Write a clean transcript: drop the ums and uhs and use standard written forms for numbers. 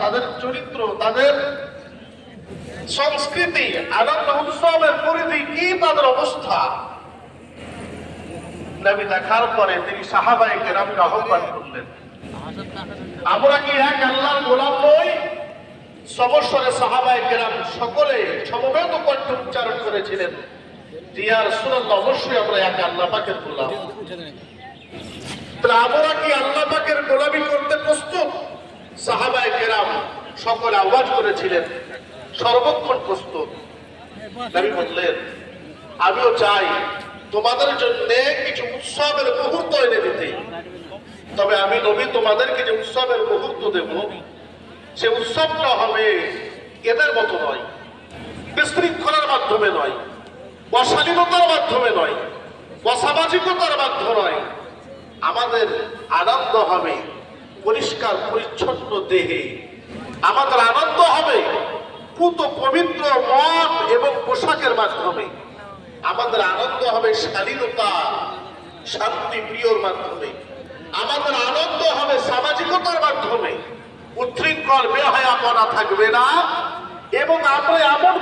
তাদের চরিত্র, তাদের সংস্কৃতি, আনন্দ উৎসবের পরিধি কি, তাদের অবস্থা নবী দেখার পরে তিনি সাহাবায়ে কেরামকে আহ্বান করলেন, আমরা কি এক আল্লাহর গোলাম নই? সমস্বরে সাহাবায়ে কেরাম সকলে সমবেত কণ্ঠে উচ্চারণ করেছিলেন, ইয়া রাসূলুল্লাহ, অবশ্যই আমরা এক আল্লাহ পাকের গোলাম। তাহলে আমরা কি আল্লাহ পাকের গোলামি করতে প্রস্তুত? সাহাবায়ে কেরাম সকলে আওয়াজ করেছিলেন, সর্বক্ষণ প্রস্তুত। নবী বললেন, আমিও চাই তোমাদের জন্য কিছু উৎসবের মুহূর্ত এনে দিতে, তবে আমি নবী তোমাদেরকে যে উৎসবের মুহূর্ত দেব, সে উৎসবটা হবে এদের মতো নয়, বিশৃঙ্খলার মাধ্যমে নয়, অশালীনতার মাধ্যমে নয়, অসামাজিকতার মাধ্যমে নয়। আমাদের আনন্দ হবে পরিষ্কার পরিচ্ছন্ন দেহে, আমাদের আনন্দ হবে পুত পবিত্র মন এবং পোশাকের মাধ্যমে, আমাদের আনন্দ হবে শালীনতা শান্তি প্রিয়র মাধ্যমে, আমাদের আনন্দ হবে সামাজিকতার মাধ্যমে, উচ্ছৃঙ্খল বেহায়াপনা থাকবে না, এবং আমরা এমন